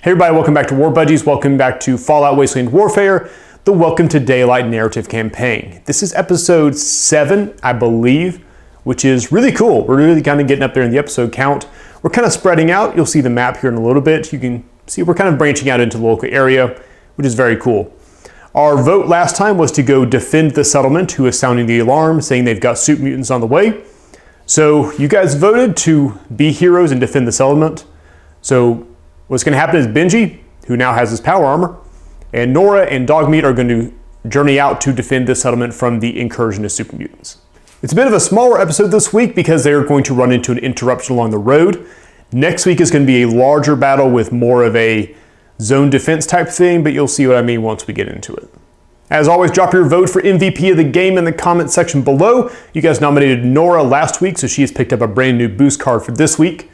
Hey everybody, welcome back to War Budgies. Welcome back to Fallout Wasteland Warfare, the Welcome to Daylight narrative campaign. This is episode 7, I believe, which is really cool. We're really kind of getting up there in the episode count. We're kind of spreading out. You'll see the map here in a little bit. You can see we're kind of branching out into the local area, which is very cool. Our vote last time was to go defend the settlement who is sounding the alarm, saying they've got soup mutants on the way. So you guys voted to be heroes and defend the settlement. So what's going to happen is Benji, who now has his power armor, and Nora and Dogmeat are going to journey out to defend this settlement from the incursion of super mutants. It's a bit of a smaller episode this week because they're going to run into an interruption along the road. Next week is going to be a larger battle with more of a zone defense type thing, but you'll see what I mean once we get into it. As always, drop your vote for MVP of the game in the comment section below. You guys nominated Nora last week, so she has picked up a brand new boost card for this week.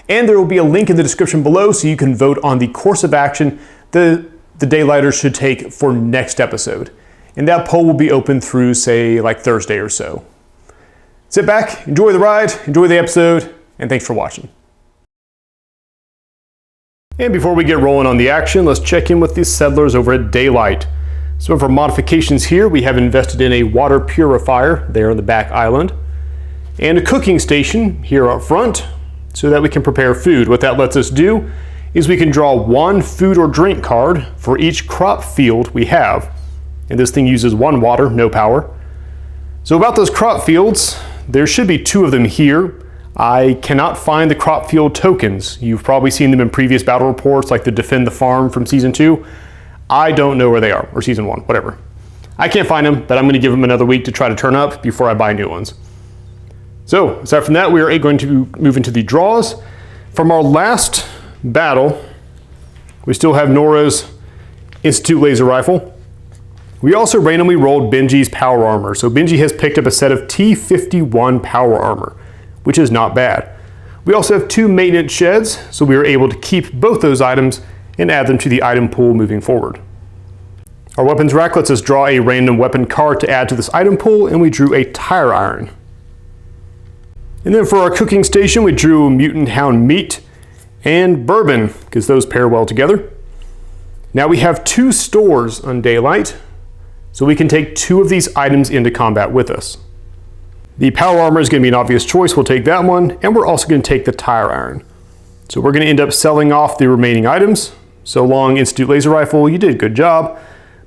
And there will be a link in the description below so you can vote on the course of action the Daylighters should take for next episode. And that poll will be open through, say, like Thursday or so. Sit back, enjoy the ride, enjoy the episode, and thanks for watching. And before we get rolling on the action, let's check in with the settlers over at Daylight. Some of our modifications here, we have invested in a water purifier there on the back island, and a cooking station here up front, so that we can prepare food. What that lets us do is we can draw one food or drink card for each crop field we have. And this thing uses one water, no power. So about those crop fields, there should be 2 of them here. I cannot find the crop field tokens. You've probably seen them in previous battle reports, like the Defend the Farm from Season 2. I don't know where they are, or Season 1, whatever. I can't find them, but I'm going to give them another week to try to turn up before I buy new ones. So, aside from that, we are going to move into the draws. From our last battle, we still have Nora's Institute laser rifle. We also randomly rolled Benji's power armor. So Benji has picked up a set of T51 power armor, which is not bad. We also have 2 maintenance sheds, so we are able to keep both those items and add them to the item pool moving forward. Our weapons rack lets us draw a random weapon card to add to this item pool, and we drew a tire iron. And then for our cooking station, we drew mutant hound meat and bourbon, because those pair well together. Now we have 2 stores on Daylight, so we can take 2 of these items into combat with us. The power armor is going to be an obvious choice. We'll take that one, and we're also going to take the tire iron. So we're going to end up selling off the remaining items. So long, Institute laser rifle, you did a good job,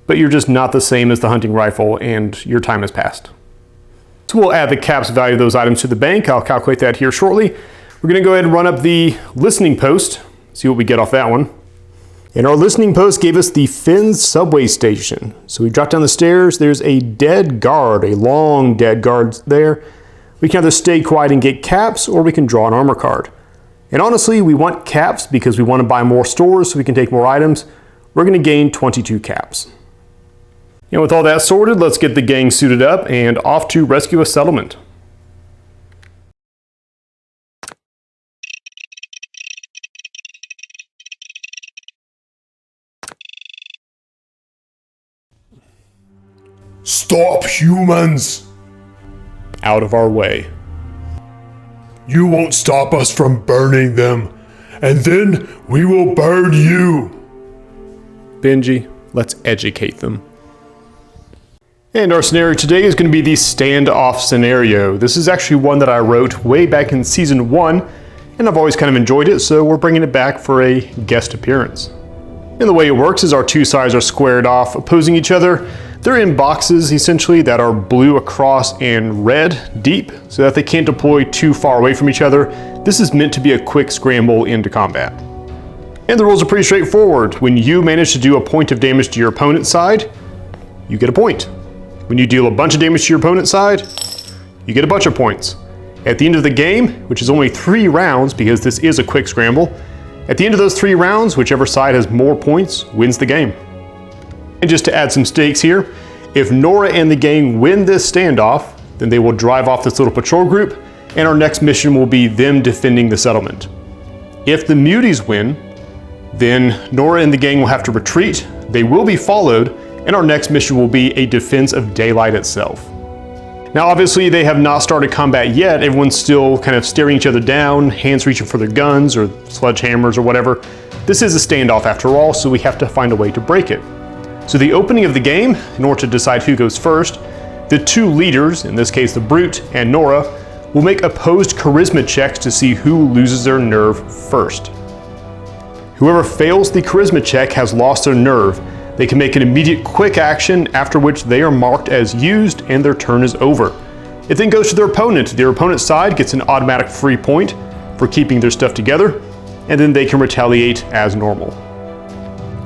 but you're just not the same as the hunting rifle, and your time has passed. So we'll add the caps value of those items to the bank. I'll calculate that here shortly. We're going to go ahead and run up the listening post, see what we get off that one. And our listening post gave us the Finn's subway station. So we drop down the stairs, there's a dead guard, a long dead guard there. We can either stay quiet and get caps, or we can draw an armor card. And honestly, we want caps because we want to buy more stores so we can take more items. We're going to gain 22 caps. And with all that sorted, let's get the gang suited up and off to rescue a settlement. Stop, humans! Out of our way. You won't stop us from burning them, and then we will burn you. Benji, let's educate them. And our scenario today is going to be the Standoff scenario. This is actually one that I wrote way back in Season 1, and I've always kind of enjoyed it, so we're bringing it back for a guest appearance. And the way it works is our 2 sides are squared off, opposing each other. They're in boxes, essentially, that are blue across and red deep, so that they can't deploy too far away from each other. This is meant to be a quick scramble into combat. And the rules are pretty straightforward. When you manage to do a point of damage to your opponent's side, you get a point. When you deal a bunch of damage to your opponent's side, you get a bunch of points. At the end of the game, which is only 3 rounds because this is a quick scramble, at the end of those 3 rounds, whichever side has more points wins the game. And just to add some stakes here, if Nora and the gang win this standoff, then they will drive off this little patrol group, and our next mission will be them defending the settlement. If the muties win, then Nora and the gang will have to retreat, they will be followed, and our next mission will be a defense of Daylight itself. Now obviously they have not started combat yet. Everyone's still kind of staring each other down, hands reaching for their guns or sledgehammers or whatever. This is a standoff after all, so we have to find a way to break it. So the opening of the game, in order to decide who goes first, the two leaders, in this case the Brute and Nora, will make opposed charisma checks to see who loses their nerve first. Whoever fails the charisma check has lost their nerve. They can make an immediate quick action, after which they are marked as used and their turn is over. It then goes to their opponent. Their opponent's side gets an automatic free point for keeping their stuff together, and then they can retaliate as normal.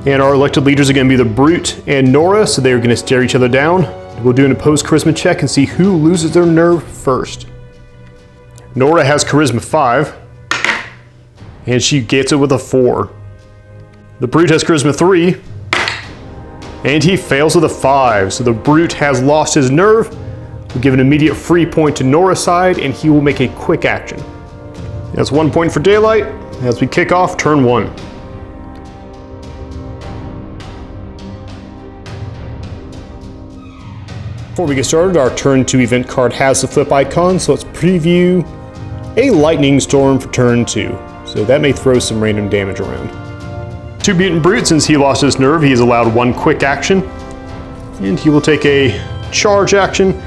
And our elected leaders are going to be the Brute and Nora, so they're going to stare each other down. We'll do an opposed charisma check and see who loses their nerve first. Nora has charisma 5, and she gets it with a 4. The Brute has charisma 3, and he fails with a 5. So the Brute has lost his nerve. We'll give an immediate free point to Nora's side, and he will make a quick action. That's 1 point for Daylight as we kick off turn 1. Before we get started, our turn 2 event card has the flip icon, so let's preview a lightning storm for turn 2. So that may throw some random damage around. 2 mutant Brute, since he lost his nerve, he is allowed 1 quick action, and he will take a charge action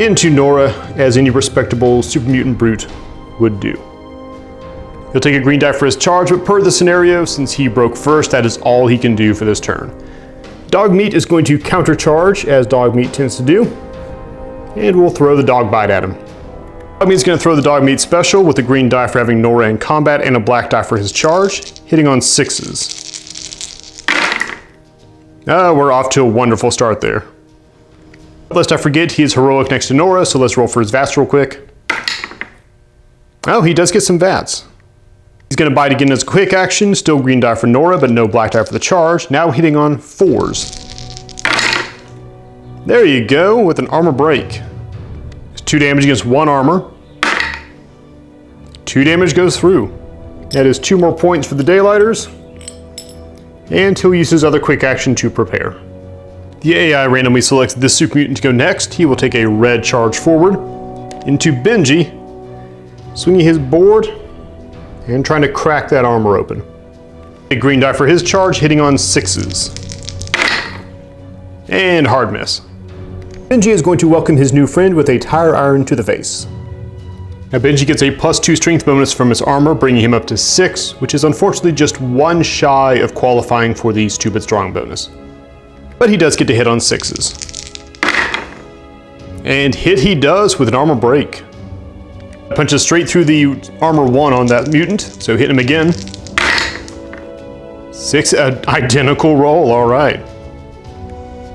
into Nora, as any respectable super mutant Brute would do. He'll take a green die for his charge, but per the scenario, since he broke first, that is all he can do for this turn. Dogmeat is going to countercharge, as Dogmeat tends to do, and we'll throw the dog bite at him. Dogmeat's going to throw the Dogmeat special with a green die for having Nora in combat and a black die for his charge, hitting on 6s. We're off to a wonderful start there. Lest I forget, he is heroic next to Nora, so let's roll for his VATS real quick. Oh, he does get some VATS. He's going to bite again as a quick action, still green die for Nora, but no black die for the charge, now hitting on 4s. There you go, with an armor break. It's 2 damage against 1 armor. 2 damage goes through. That is 2 more points for the Daylighters, and he'll use his other quick action to prepare. The AI randomly selects this super mutant to go next. He will take a red charge forward into Benji, swinging his board and trying to crack that armor open. A green die for his charge, hitting on 6s. And hard miss. Benji is going to welcome his new friend with a tire iron to the face. Now Benji gets a +2 strength bonus from his armor, bringing him up to 6, which is unfortunately just 1 shy of qualifying for the stupid strong bonus. But he does get to hit on 6s. And hit he does with an armor break. Punches straight through the armor 1 on that mutant, so hit him again. 6, identical roll, alright.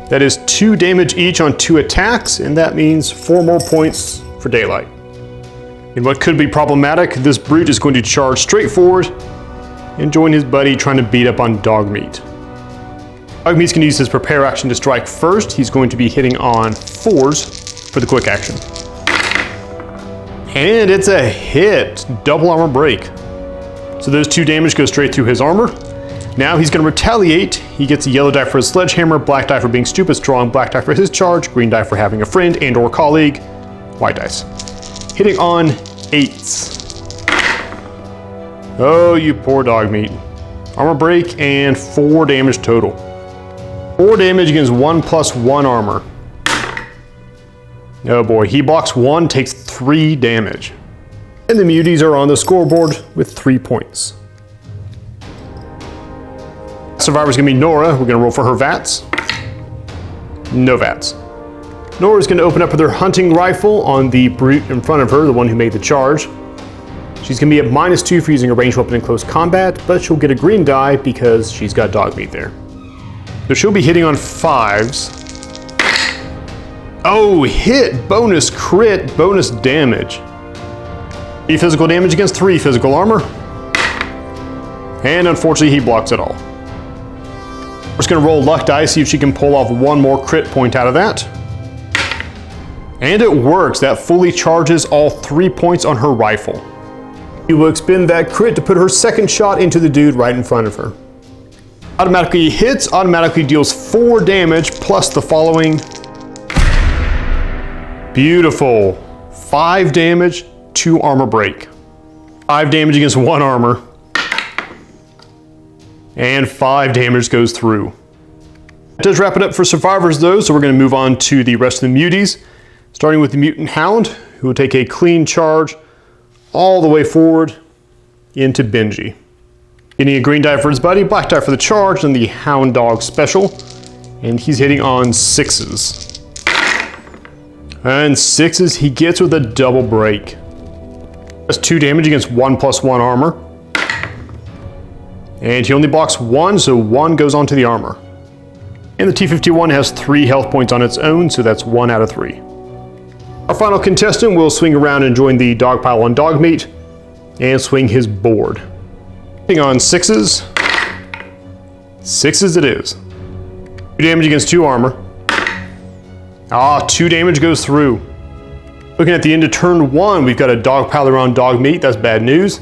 That is 2 damage each on 2 attacks, and that means 4 more points for Daylight. In what could be problematic, this Brute is going to charge straight forward and join his buddy trying to beat up on Dogmeat. Dogmeat's going to use his prepare action to strike first. He's going to be hitting on 4s for the quick action. And it's a hit, double armor break. So those 2 damage go straight through his armor. Now he's going to retaliate. He gets a yellow die for his sledgehammer, black die for being stupid strong, black die for his charge, green die for having a friend and or colleague, white dice. Hitting on 8s. Oh, you poor Dogmeat. Armor break and 4 damage total. 4 damage against 1+1 armor. Oh boy, he blocks 1, takes 3 damage. And the muties are on the scoreboard with 3 points. Survivor's gonna be Nora. We're gonna roll for her VATS. No VATS. Nora's gonna open up with her hunting rifle on the Brute in front of her, the one who made the charge. She's gonna be at -2 for using a ranged weapon in close combat, but she'll get a green die because she's got Dogmeat there. So she'll be hitting on 5s. Oh, hit, bonus crit, bonus damage. 3 physical damage against 3 physical armor. And unfortunately, he blocks it all. We're just gonna roll luck die, see if she can pull off 1 more crit point out of that. And it works, that fully charges all 3 points on her rifle. She will expend that crit to put her second shot into the dude right in front of her. Automatically hits, automatically deals 4 damage plus the following. Beautiful. 5 damage, 2 armor break. 5 damage against 1 armor. And 5 damage goes through. That does wrap it up for survivors though, so we're going to move on to the rest of the muties. Starting with the mutant hound, who will take a clean charge all the way forward into Benji. Getting a green die for his buddy, black die for the charge, and the hound dog special. And he's hitting on 6s. And 6s he gets with a double break. That's 2 damage against 1+1 armor. And he only blocks 1, so 1 goes onto the armor. And the T-51 has 3 health points on its own, so that's 1 out of 3. Our final contestant will swing around and join the dog pile on dog meat and swing his board. Hitting on 6s. 6s it is. 2 damage against 2 armor. 2 damage goes through. Looking at the end of turn 1, we've got a dog pile around dog meat. That's bad news.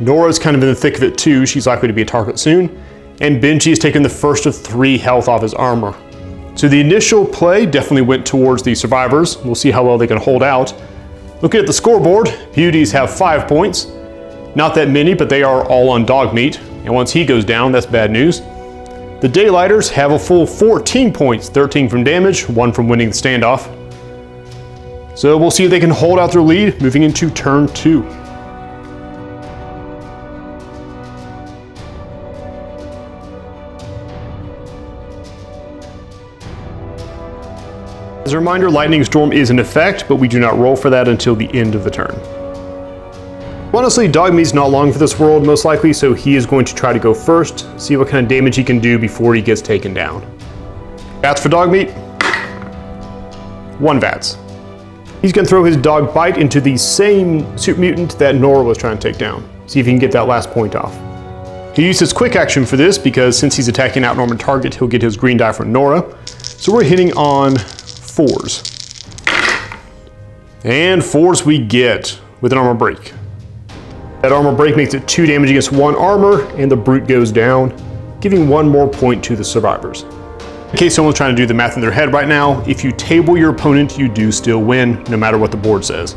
Nora's kind of in the thick of it too. She's likely to be a target soon. And Benji has taken the first of 3 health off his armor. So the initial play definitely went towards the survivors. We'll see how well they can hold out. Looking at the scoreboard, Beauties have 5 points. Not that many, but they are all on dog meat. And once he goes down, that's bad news. The Daylighters have a full 14 points, 13 from damage, 1 from winning the standoff. So we'll see if they can hold out their lead moving into turn 2. As a reminder, Lightning Storm is in effect, but we do not roll for that until the end of the turn. Honestly, Dogmeat's not long for this world, most likely, so he is going to try to go first, see what kind of damage he can do before he gets taken down. Vats for Dogmeat. 1 Vats. He's going to throw his dog bite into the same super mutant that Nora was trying to take down. See if he can get that last point off. He used his quick action for this because since he's attacking an outnormal target, he'll get his green die from Nora. So we're hitting on 4s. And 4s we get with an armor break. That armor break makes it 2 damage against 1 armor, and the brute goes down, giving 1 more point to the survivors. In case someone's trying to do the math in their head right now, if you table your opponent, you do still win, no matter what the board says.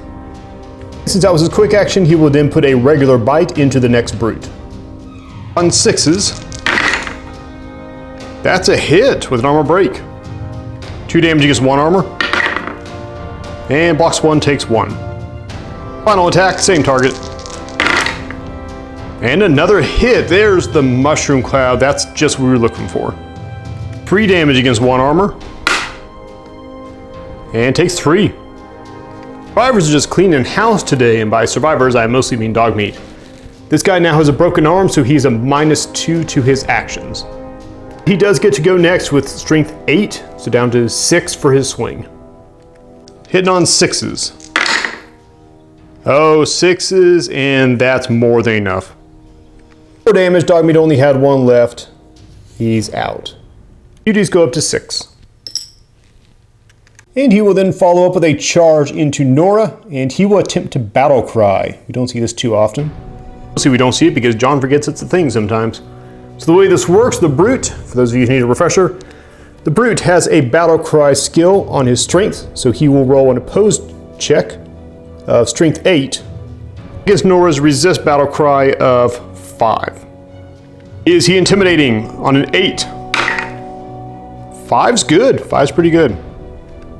Since that was his quick action, he will then put a regular bite into the next brute. On 6s, that's a hit with an armor break. 2 damage against 1 armor, and blocks 1, takes 1. Final attack, same target. And another hit. There's the mushroom cloud. That's just what we were looking for. 3 damage against 1 armor. And takes 3. Survivors are just cleaning house today, and by survivors I mostly mean dog meat. This guy now has a broken arm, so he's a -2 to his actions. He does get to go next with strength 8, so down to 6 for his swing. Hitting on 6s. Oh, 6s, and that's more than enough. 4 damage, Dogmeat only had 1 left. He's out. Beauties go up to 6. And he will then follow up with a charge into Nora, and he will attempt to battle cry. We don't see this too often. See, we don't see it because John forgets it's a thing sometimes. So the way this works, the brute, for those of you who need a refresher, the brute has a battle cry skill on his strength, so he will roll an opposed check of strength 8 against Nora's resist battle cry of 5. Is he intimidating on an 8? 5's good. 5's pretty good.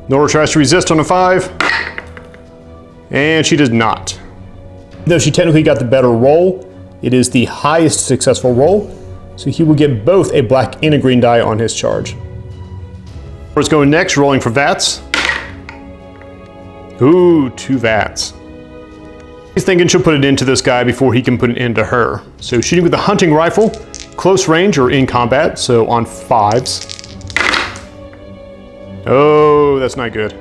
Nora tries to resist on a 5, and she does not. Though she technically got the better roll, it is the highest successful roll, so he will get both a black and a green die on his charge. Nora's going next, rolling for Vats. Ooh, 2 Vats. He's thinking she'll put it into this guy before he can put it into her. So shooting with a hunting rifle, close range or in combat, so on 5s. Oh, that's not good.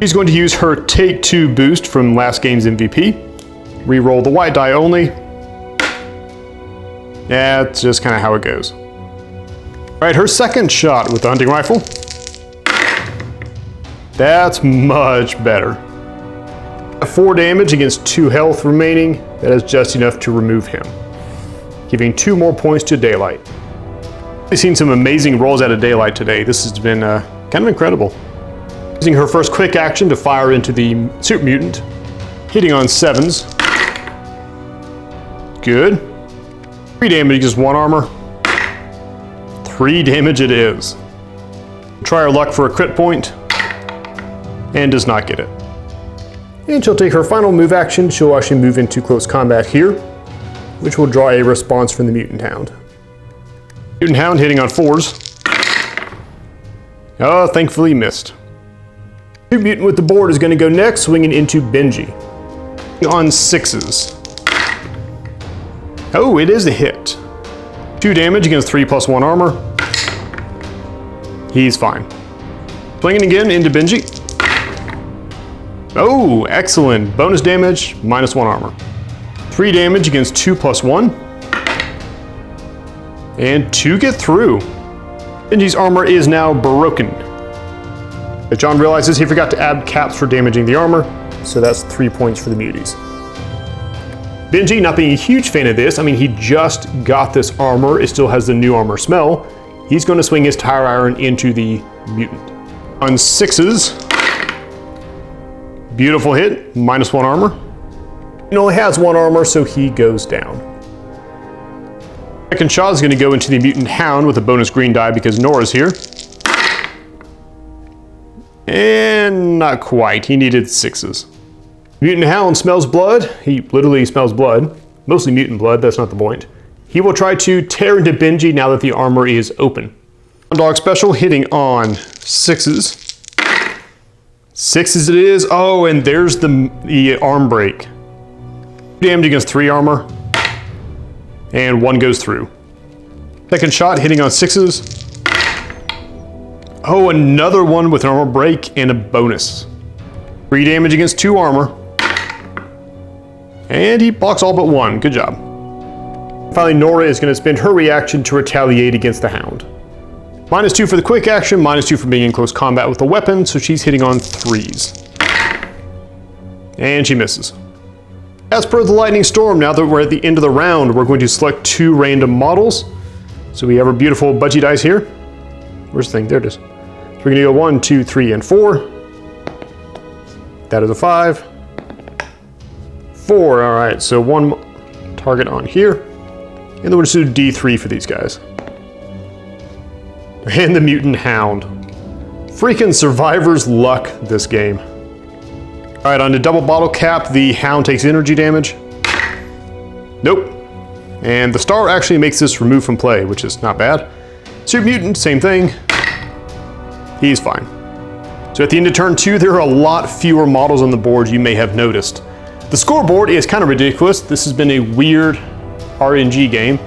She's going to use her Take 2 boost from last game's MVP. Reroll the white die only. That's just kind of how it goes. All right, her second shot with the hunting rifle. That's much better. 4 damage against 2 health remaining. That is just enough to remove him, giving 2 more points to Daylight. We've seen some amazing rolls out of Daylight today. This has been kind of incredible. Using her first quick action to fire into the super mutant, hitting on 7s. Good. 3 damage against 1 armor. 3 damage it is. Try her luck for a crit point, and does not get it. And she'll take her final move action. She'll actually move into close combat here, which will draw a response from the Mutant Hound. Mutant Hound hitting on 4s. Oh, thankfully missed. Super Mutant with the board is going to go next, swinging into Benji. On 6s. Oh, it is a hit. 2 damage against 3+1 armor. He's fine. Swinging again into Benji. Oh, excellent. Bonus damage, -1 armor. 3 damage against 2+1. And 2 get through. Benji's armor is now broken. But John realizes he forgot to add caps for damaging the armor, so that's 3 points for the muties. Benji, not being a huge fan of this, I mean, he just got this armor, it still has the new armor smell. He's going to swing his tire iron into the mutant. On 6s, beautiful hit, -1 armor. He only has 1 armor, so he goes down. Second shot is going to go into the Mutant Hound with a bonus green die because Nora's here. And not quite, he needed 6s. Mutant Hound smells blood. He literally smells blood. Mostly mutant blood, that's not the point. He will try to tear into Benji now that the armor is open. Dog special hitting on 6s. 6s it is. Oh, and there's the arm break. Damage against 3 armor. And 1 goes through. Second shot hitting on 6s. Oh, another one with an armor break and a bonus. 3 damage against 2 armor. And he blocks all but 1. Good job. Finally, Nora is going to spend her reaction to retaliate against the Hound. -2 for the quick action, -2 for being in close combat with a weapon, so she's hitting on 3s. And she misses. As per the Lightning Storm, now that we're at the end of the round, we're going to select 2 random models. So we have our beautiful Budgie dice here. Where's the thing? There it is. So we're going to go 1, 2, 3, and 4. That is a 5. 4, all right, so 1 target on here. And then we'll just do D3 for these guys. And the Mutant Hound. Freaking survivor's luck this game. All right, on the double bottle cap, the Hound takes energy damage. Nope. And the star actually makes this remove from play, which is not bad. Super Mutant, same thing. He's fine. So at the end of turn 2, there are a lot fewer models on the board you may have noticed. The scoreboard is kind of ridiculous. This has been a weird RNG game.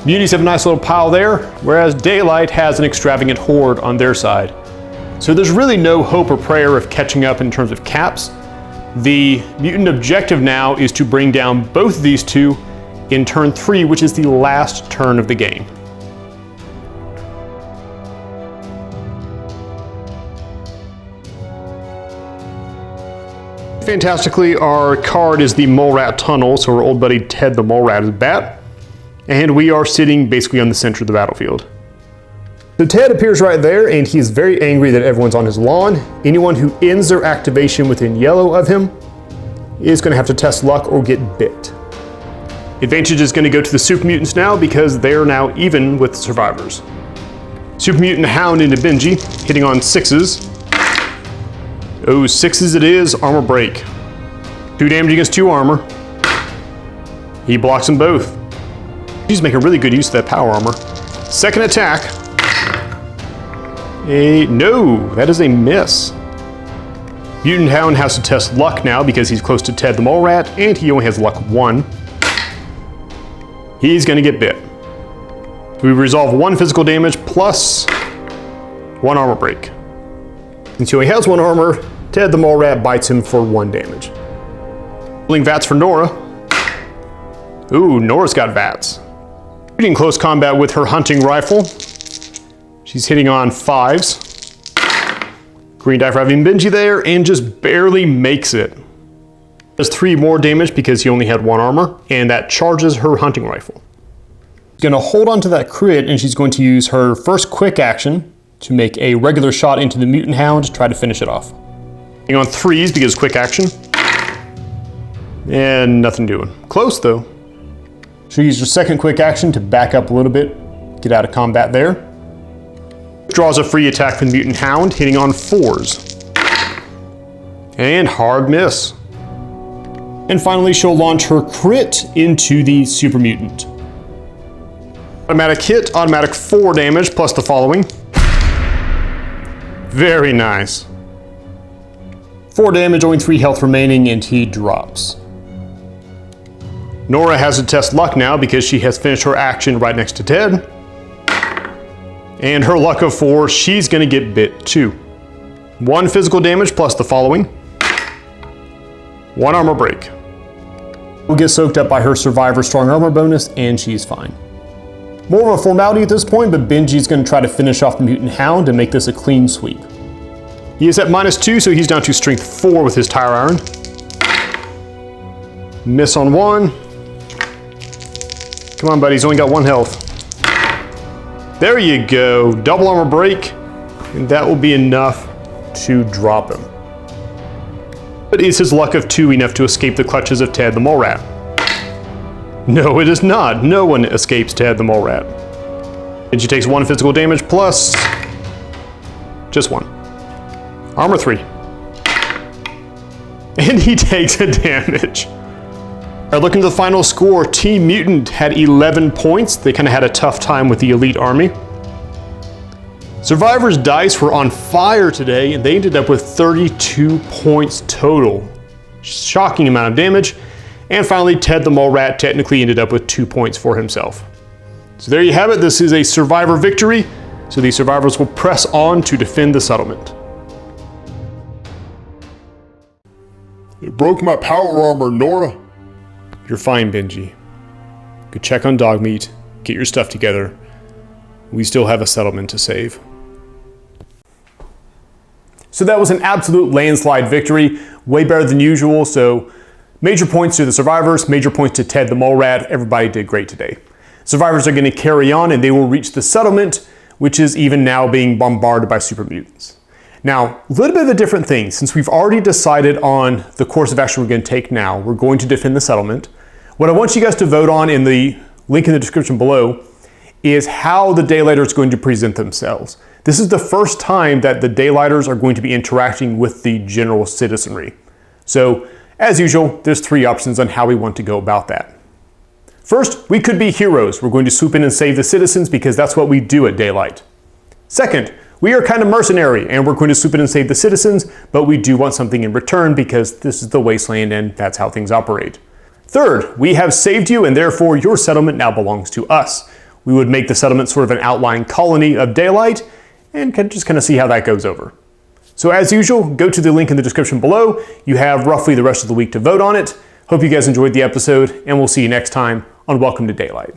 Muties have a nice little pile there, whereas Daylight has an extravagant horde on their side. So there's really no hope or prayer of catching up in terms of caps. The mutant objective now is to bring down both of these two in turn 3, which is the last turn of the game. Fantastically, our card is the Mole Rat Tunnel, so our old buddy Ted the Mole Rat is bat, and we are sitting basically on the center of the battlefield. So Ted appears right there, and he's very angry that everyone's on his lawn. Anyone who ends their activation within yellow of him is going to have to test luck or get bit. Advantage is going to go to the Super Mutants now because they're now even with the survivors. Super Mutant Hound into Benji, hitting on 6s. Oh, 6s it is, armor break. 2 damage against 2 armor. He blocks them both. He's making really good use of that power armor. Second attack. No, that is a miss. Mutant Hound has to test luck now because he's close to Ted the Mole Rat, and he only has luck 1. He's gonna get bit. We resolve 1 physical damage plus 1 armor break. Since he only has 1 armor, Ted the Mole Rat bites him for 1 damage. Rolling VATS for Nora. Ooh, Nora's got VATS. Shooting close combat with her hunting rifle. She's hitting on 5s. Green die for having Benji there, and just barely makes it. Does 3 more damage because he only had 1 armor, and that charges her hunting rifle. She's gonna hold on to that crit, and she's going to use her first quick action to make a regular shot into the Mutant Hound to try to finish it off. Hitting on 3s because quick action. And nothing doing. Close though. She'll use her second quick action to back up a little bit, get out of combat there. Draws a free attack with Mutant Hound, hitting on 4s. And hard miss. And finally, she'll launch her crit into the Super Mutant. Automatic hit, automatic 4 damage, plus the following. Very nice. 4 damage, only 3 health remaining, and he drops. Nora has to test luck now because she has finished her action right next to Ted. And her luck of 4, she's gonna get bit too. 1 physical damage plus the following. 1 armor break. Will get soaked up by her Survivor Strong Armor bonus, and she's fine. More of a formality at this point, but Benji's gonna try to finish off the Mutant Hound and make this a clean sweep. He is at -2, so he's down to strength 4 with his tire iron. Miss on 1. Come on, buddy, he's only got 1 health. There you go, double armor break, and that will be enough to drop him. But is his luck of 2 enough to escape the clutches of Ted the Mole Rat? No, it is not. No one escapes Ted the Mole Rat. And she takes 1 physical damage plus just 1. Armor 3. And he takes a damage. All right, looking at the final score, Team Mutant had 11 points. They kind of had a tough time with the Elite Army. Survivor's dice were on fire today, and they ended up with 32 points total. Shocking amount of damage. And finally, Ted the Mole Rat technically ended up with 2 points for himself. So there you have it. This is a Survivor victory. So the survivors will press on to defend the settlement. It broke my power armor, Nora. You're fine, Benji. Go check on Dogmeat, get your stuff together. We still have a settlement to save. So that was an absolute landslide victory, way better than usual. So major points to the survivors, major points to Ted the Mole Rat. Everybody did great today. Survivors are going to carry on and they will reach the settlement, which is even now being bombarded by super mutants. Now, a little bit of a different thing. Since we've already decided on the course of action we're going to take now, we're going to defend the settlement. What I want you guys to vote on in the link in the description below is how the Daylighters are going to present themselves. This is the first time that the Daylighters are going to be interacting with the general citizenry. So, as usual, there's 3 options on how we want to go about that. First, we could be heroes. We're going to swoop in and save the citizens because that's what we do at Daylight. Second, we are kind of mercenary and we're going to swoop in and save the citizens, but we do want something in return because this is the wasteland and that's how things operate. Third, we have saved you and therefore your settlement now belongs to us. We would make the settlement sort of an outlying colony of Daylight and just kind of see how that goes over. So as usual, go to the link in the description below. You have roughly the rest of the week to vote on it. Hope you guys enjoyed the episode and we'll see you next time on Welcome to Daylight.